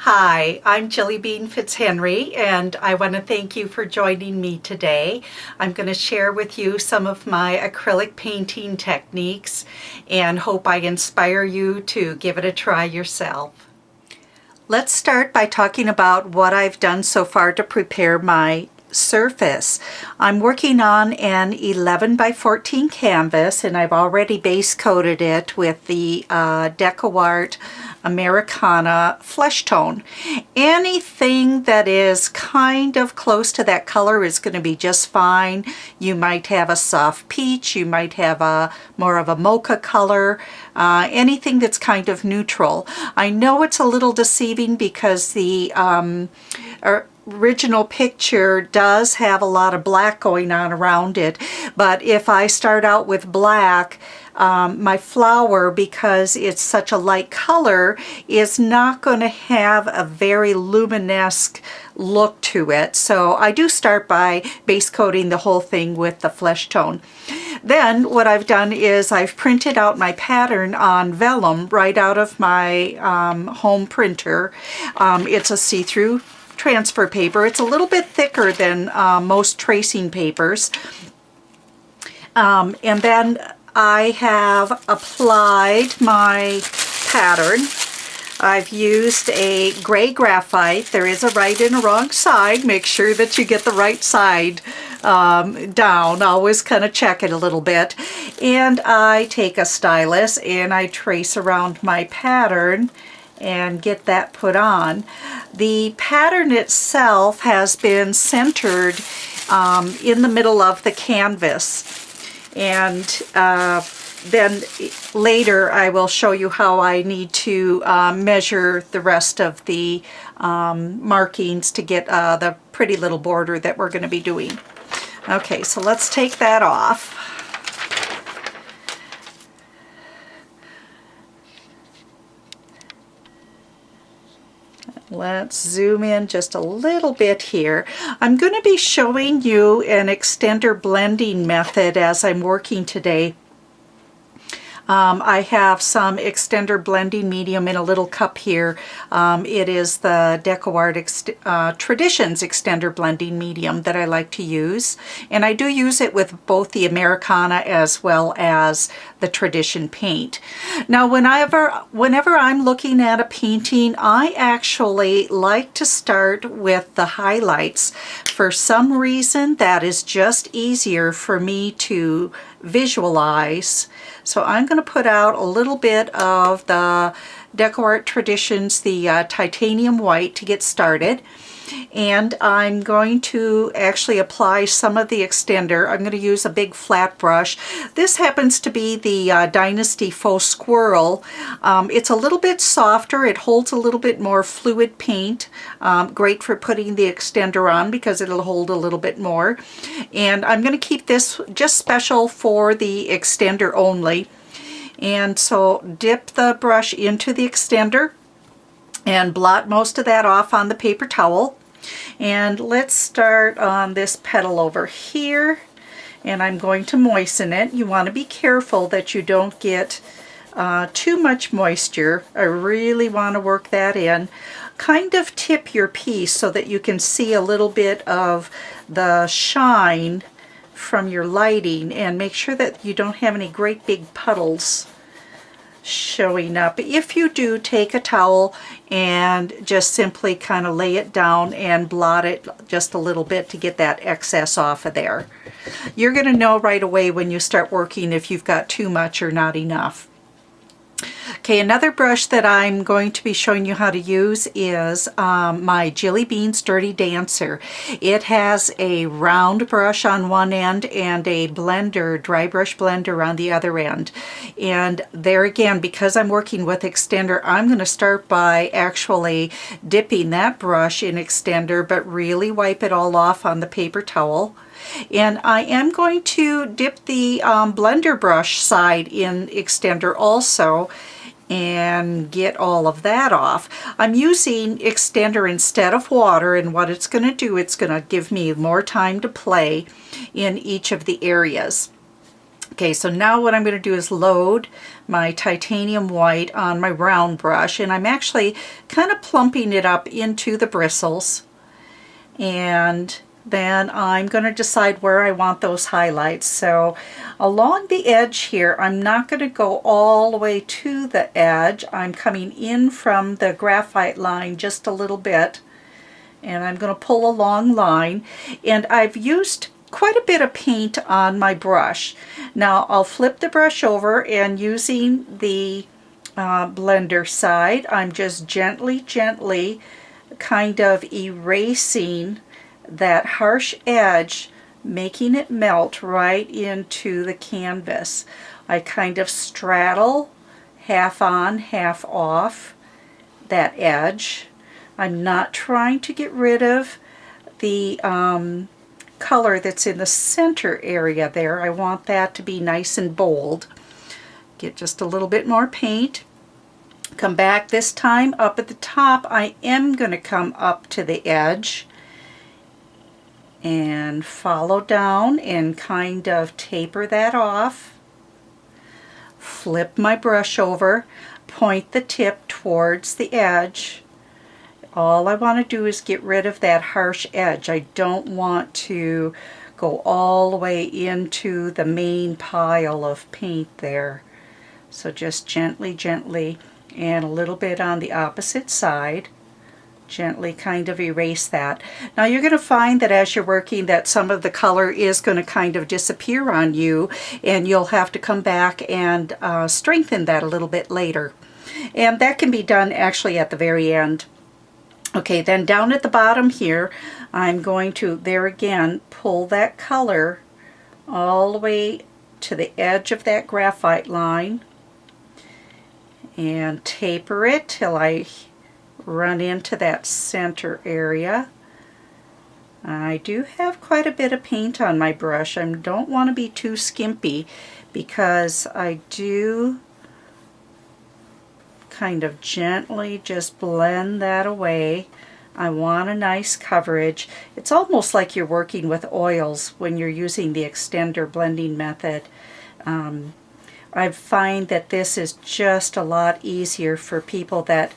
Hi, I'm Jillybean Fitzhenry, and I want to thank you for joining me today. I'm going to share with you some of my acrylic painting techniques and hope I inspire you to give it a try yourself. Let's start by talking about what I've done so far to prepare my surface. I'm working on an 11 by 14 canvas, and I've already base coated it with the DecoArt Americana flesh tone. Anything that is kind of close to that color is going to be just fine. You might have a soft peach, you might have a more of a mocha color, anything that's kind of neutral. I know it's a little deceiving because the original picture does have a lot of black going on around it, but if I start out with black, my flower, because it's such a light color, is not going to have a very luminesque look to it. So I do start by base coating the whole thing with the flesh tone. Then what I've done is I've printed out my pattern on vellum right out of my home printer. It's a see-through transfer paper. It's a little bit thicker than most tracing papers. And then I have applied my pattern. I've used a gray graphite. There is a right and a wrong side. Make sure that you get the right side down. Always kind of check it a little bit. And I take a stylus and I trace around my pattern and get that put on. The pattern itself has been centered in the middle of the canvas. And then later I will show you how I need to measure the rest of the markings to get the pretty little border that we're going to be doing. Okay, so let's take that off. Let's zoom in just a little bit here. I'm going to be showing you an extender blending method as I'm working today. I have some extender blending medium in a little cup here. It is the DecoArt Traditions extender blending medium that I like to use. And I do use it with both the Americana as well as the Tradition paint. Now whenever I'm looking at a painting, I actually like to start with the highlights. For some reason that is just easier for me to visualize. So I'm going to put out a little bit of the DecoArt Traditions, the titanium white to get started. And I'm going to actually apply some of the extender. I'm going to use a big flat brush. This happens to be the Dynasty Faux Squirrel. It's a little bit softer. It holds a little bit more fluid paint. Great for putting the extender on because it'll hold a little bit more. And I'm going to keep this just special for the extender only. And so dip the brush into the extender and blot most of that off on the paper towel. And let's start on this petal over here, and I'm going to moisten it. You want to be careful that you don't get too much moisture. I really want to work that in. Kind of tip your piece so that you can see a little bit of the shine from your lighting, and make sure that you don't have any great big puddles showing up. If you do, take a towel and just simply kind of lay it down and blot it just a little bit to get that excess off of there. You're going to know right away when you start working if you've got too much or not enough. Okay, another brush that I'm going to be showing you how to use is my Jillybean Dirty Dancer. It has a round brush on one end and a blender, dry brush blender on the other end. And there again, because I'm working with extender, I'm going to start by actually dipping that brush in extender, but really wipe it all off on the paper towel. And I am going to dip the blender brush side in extender also and get all of that off. I'm using extender instead of water, and what it's going to do, it's going to give me more time to play in each of the areas. Okay, so now what I'm going to do is load my titanium white on my round brush, and I'm actually kind of plumping it up into the bristles, and then I'm going to decide where I want those highlights. So along the edge here, I'm not going to go all the way to the edge. I'm coming in from the graphite line just a little bit, and I'm going to pull a long line, and I've used quite a bit of paint on my brush. Now I'll flip the brush over, and using the blender side, I'm just gently kind of erasing that harsh edge, making it melt right into the canvas. I kind of straddle half on, half off that edge. I'm not trying to get rid of the color that's in the center area there. I want that to be nice and bold. Get just a little bit more paint. Come back this time up at the top. I am going to come up to the edge and follow down and kind of taper that off. Flip my brush over, point the tip towards the edge. All I want to do is get rid of that harsh edge. I don't want to go all the way into the main pile of paint there. So just gently, and a little bit on the opposite side. Gently kind of erase that. Now you're going to find that as you're working that some of the color is going to kind of disappear on you, and you'll have to come back and strengthen that a little bit later. And that can be done actually at the very end. Okay, then down at the bottom here, I'm going to, there again, pull that color all the way to the edge of that graphite line and taper it till I run into that center area. I do have quite a bit of paint on my brush. I don't want to be too skimpy because I do kind of gently just blend that away. I want a nice coverage. It's almost like you're working with oils when you're using the extender blending method. I find that this is just a lot easier for people that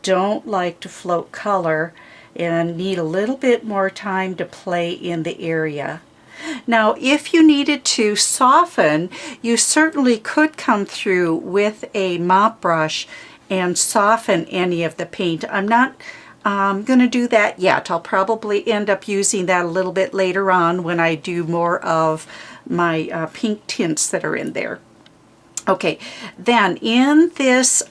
don't like to float color and need a little bit more time to play in the area. Now, if you needed to soften, you certainly could come through with a mop brush and soften any of the paint. I'm not going to do that yet. I'll probably end up using that a little bit later on when I do more of my pink tints that are in there. Okay, then in this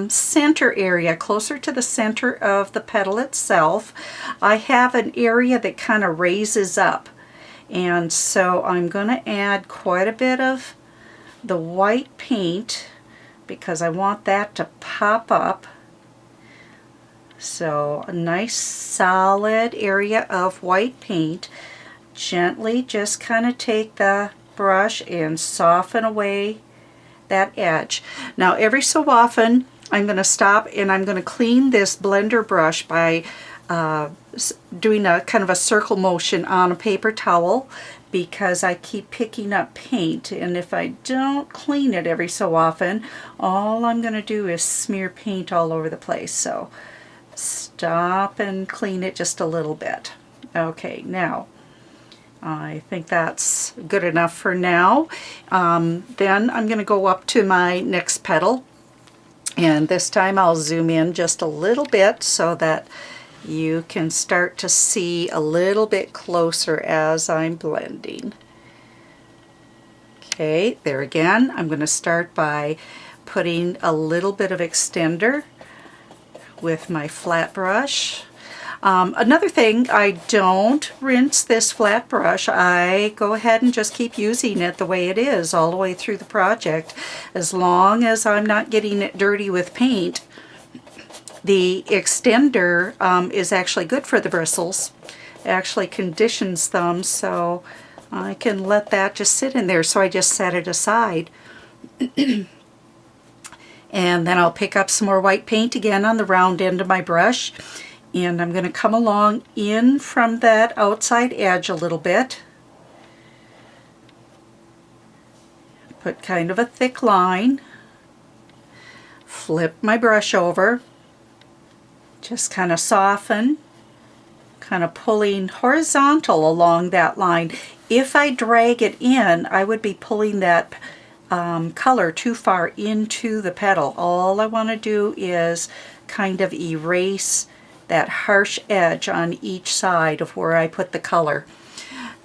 center area, closer to the center of the petal itself, I have an area that kind of raises up. And so I'm going to add quite a bit of the white paint because I want that to pop up. So a nice solid area of white paint. Gently just kind of take the brush and soften away that edge. Now every so often I'm going to stop and I'm going to clean this blender brush by doing a kind of a circle motion on a paper towel because I keep picking up paint, and if I don't clean it every so often, all I'm going to do is smear paint all over the place. So stop and clean it just a little bit. Okay, now I think that's good enough for now. Then I'm going to go up to my next petal, and this time I'll zoom in just a little bit so that you can start to see a little bit closer as I'm blending. Okay, there again, I'm going to start by putting a little bit of extender with my flat brush. Another thing, I don't rinse this flat brush. I go ahead and just keep using it the way it is all the way through the project. As long as I'm not getting it dirty with paint, the extender is actually good for the bristles. It actually conditions them, so I can let that just sit in there. So I just set it aside. And then I'll pick up some more white paint again on the round end of my brush. And I'm going to come along in from that outside edge a little bit. Put kind of a thick line, flip my brush over, just kind of soften, kind of pulling horizontal along that line. If I drag it in, I would be pulling that color too far into the petal. All I want to do is kind of erase that harsh edge on each side of where I put the color.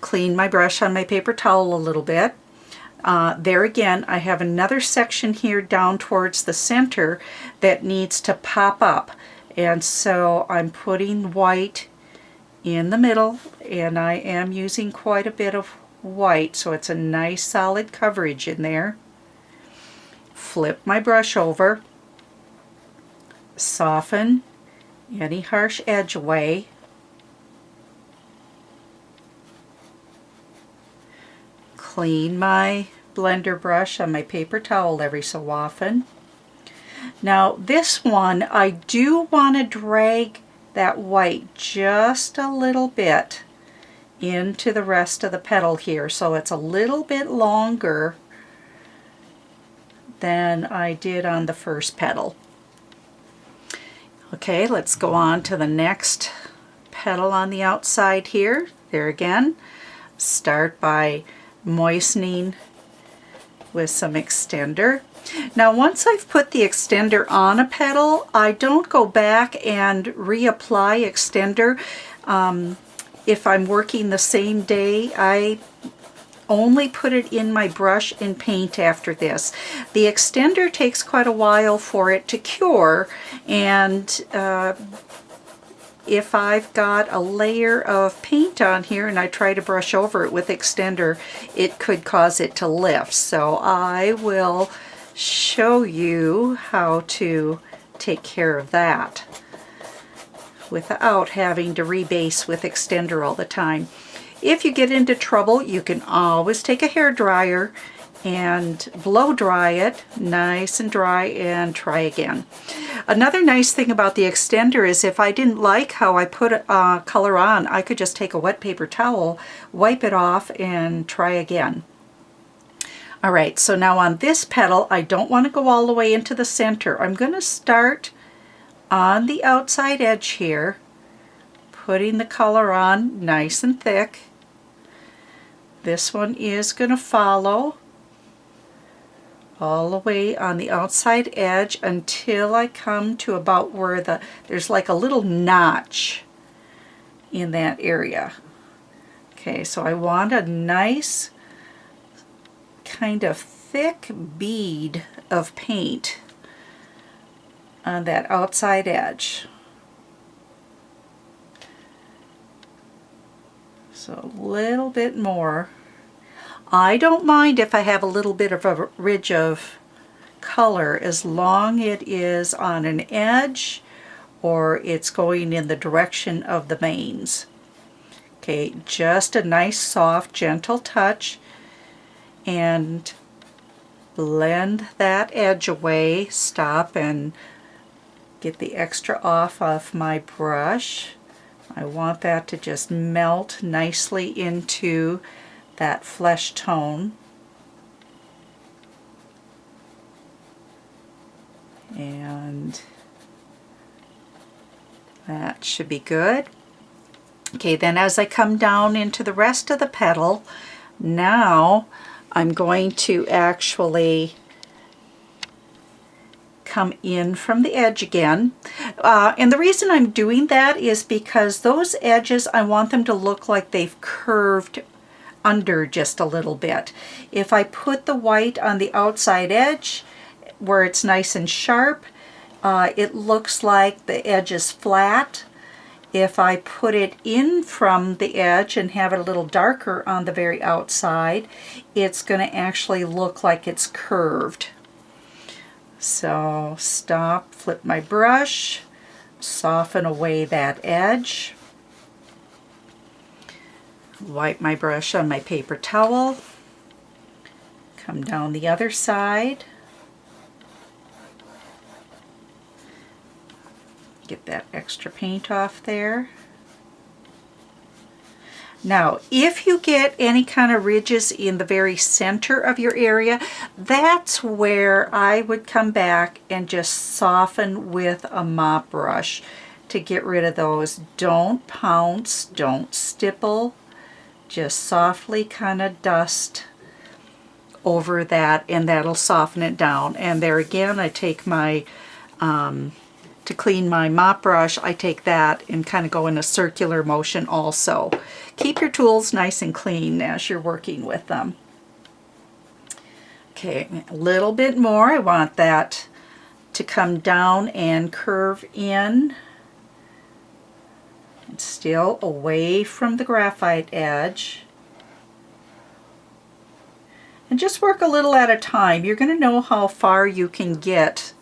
Clean my brush on my paper towel a little bit. There again, I have another section here down towards the center that needs to pop up. And so I'm putting white in the middle, and I am using quite a bit of white, so it's a nice solid coverage in there. Flip my brush over, soften any harsh edge away. Clean my blender brush on my paper towel every so often. Now this one, I do want to drag that white just a little bit into the rest of the petal here, so it's a little bit longer than I did on the first petal. Okay, let's go on to the next petal on the outside here. There again, start by moistening with some extender. Now once I've put the extender on a petal, I don't go back and reapply extender. If I'm working the same day, I only put it in my brush and paint after this. The extender takes quite a while for it to cure, and if I've got a layer of paint on here and I try to brush over it with extender, it could cause it to lift. So I will show you how to take care of that without having to rebase with extender all the time. If you get into trouble, you can always take a hair dryer and blow dry it nice and dry and try again. Another nice thing about the extender is if I didn't like how I put color on, I could just take a wet paper towel, wipe it off, and try again. Alright, so now on this petal, I don't want to go all the way into the center. I'm going to start on the outside edge here, putting the color on nice and thick. This one is going to follow all the way on the outside edge until I come to about where there's like a little notch in that area. Okay, so I want a nice kind of thick bead of paint on that outside edge. So a little bit more. I don't mind if I have a little bit of a ridge of color as long as it is on an edge or it's going in the direction of the veins. Okay, just a nice soft gentle touch, and blend that edge away. Stop and get the extra off of my brush. I want that to just melt nicely into that flesh tone. And that should be good. Okay, then as I come down into the rest of the petal, now I'm going to actually come in from the edge again. And the reason I'm doing that is because those edges, I want them to look like they've curved under just a little bit. If I put the white on the outside edge where it's nice and sharp, it looks like the edge is flat. If I put it in from the edge and have it a little darker on the very outside, it's going to actually look like it's curved. So stop, flip my brush, soften away that edge, wipe my brush on my paper towel, come down the other side, get that extra paint off there. Now, if you get any kind of ridges in the very center of your area, that's where I would come back and just soften with a mop brush to get rid of those. Don't pounce, don't stipple, just softly kind of dust over that, and that'll soften it down. And there again, I take my to clean my mop brush, I take that and kind of go in a circular motion also. Keep your tools nice and clean as you're working with them. Okay, a little bit more. I want that to come down and curve in. And still away from the graphite edge. And just work a little at a time. You're going to know how far you can get,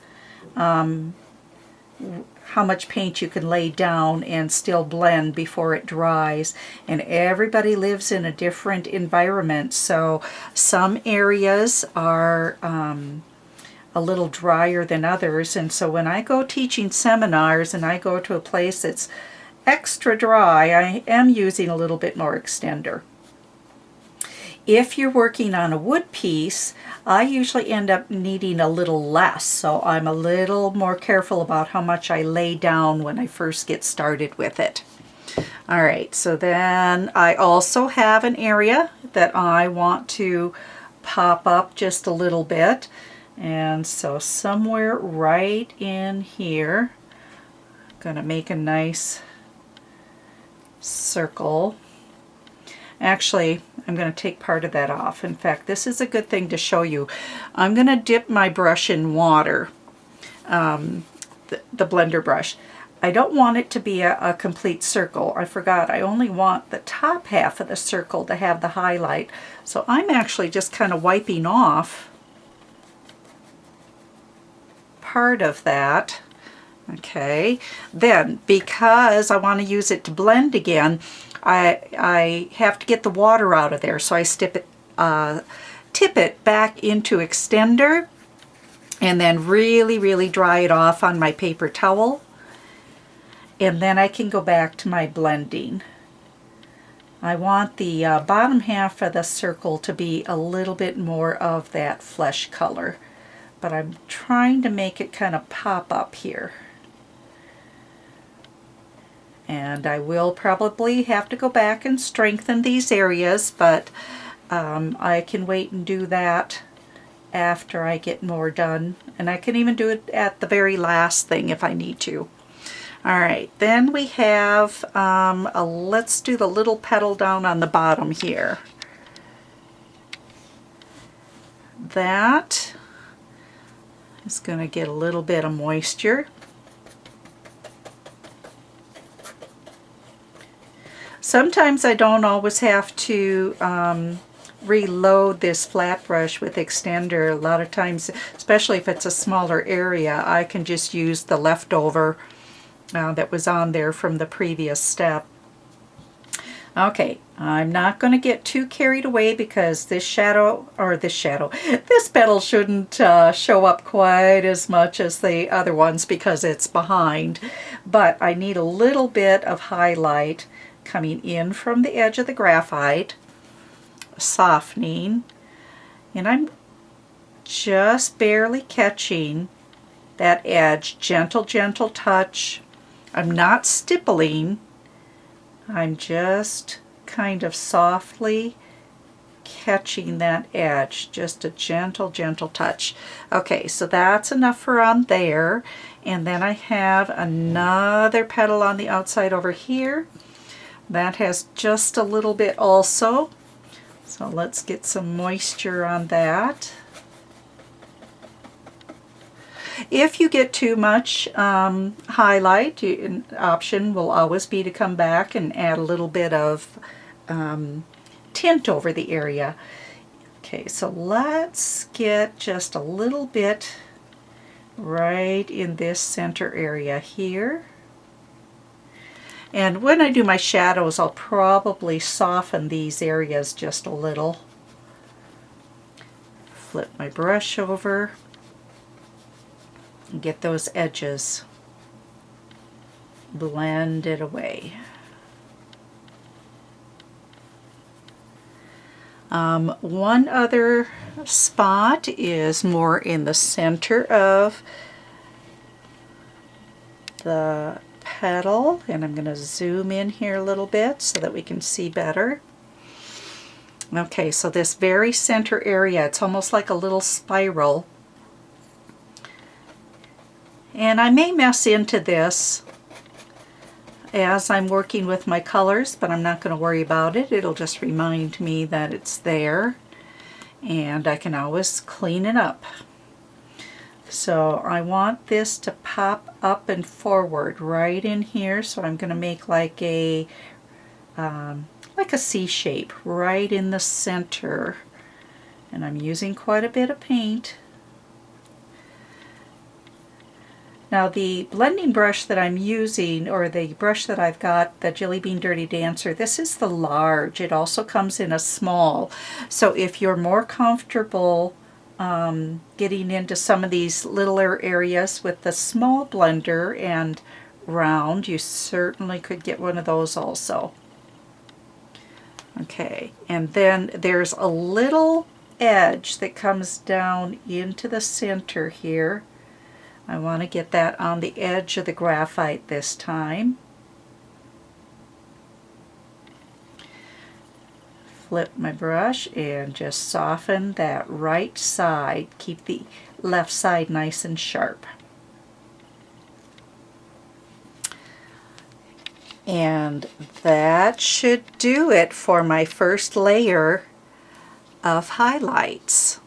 how much paint you can lay down and still blend before it dries. And everybody lives in a different environment, so some areas are a little drier than others. And so when I go teaching seminars and I go to a place that's extra dry, I am using a little bit more extender. If you're working on a wood piece, I usually end up needing a little less, so I'm a little more careful about how much I lay down when I first get started with it. All right, so then I also have an area that I want to pop up just a little bit, and so somewhere right in here, I'm going to make a nice circle. Actually, I'm going to take part of that off. In fact, this is a good thing to show you. I'm going to dip my brush in water, the blender brush. I don't want it to be a complete circle. I forgot, I only want the top half of the circle to have the highlight. So I'm actually just kind of wiping off part of that. Okay, then because I want to use it to blend again, I have to get the water out of there, so I tip it back into extender and then really dry it off on my paper towel, and then I can go back to my blending. I want the bottom half of the circle to be a little bit more of that flesh color, but I'm trying to make it kind of pop up here. And I will probably have to go back and strengthen these areas, but I can wait and do that after I get more done. And I can even do it at the very last thing if I need to. All right, then we have, let's do the little petal down on the bottom here. That is going to get a little bit of moisture. Sometimes I don't always have to reload this flat brush with extender. A lot of times, especially if it's a smaller area, I can just use the leftover that was on there from the previous step. Okay, I'm not going to get too carried away because this petal shouldn't show up quite as much as the other ones because it's behind. But I need a little bit of highlight coming in from the edge of the graphite, softening, and I'm just barely catching that edge. Gentle touch. I'm not stippling. I'm just kind of softly catching that edge. Just a gentle touch. Okay, so that's enough for on there. And then I have another petal on the outside over here. That has just a little bit also. So let's get some moisture on that. If you get too much highlight, an option will always be to come back and add a little bit of tint over the area. Okay, so let's get just a little bit right in this center area here. And when I do my shadows, I'll probably soften these areas just a little. Flip my brush over and get those edges blended away. One other spot is more in the center of the petal, and I'm going to zoom in here a little bit so that we can see better. Okay, so this very center area, it's almost like a little spiral. And I may mess into this as I'm working with my colors, but I'm not going to worry about it. It'll just remind me that it's there, and I can always clean it up. So I want this to pop up and forward right in here, so I'm going to make like a C shape right in the center, and I'm using quite a bit of paint. Now the blending brush that I'm using, or the brush that I've got, the Jillybean Dirty Dancer, this is the large. It also comes in a small. So if you're more comfortable getting into some of these littler areas with the small blender and round, you certainly could get one of those also. Okay, and then there's a little edge that comes down into the center here. I want to get that on the edge of the graphite this time. Flip my brush and just soften that right side. Keep the left side nice and sharp. And that should do it for my first layer of highlights.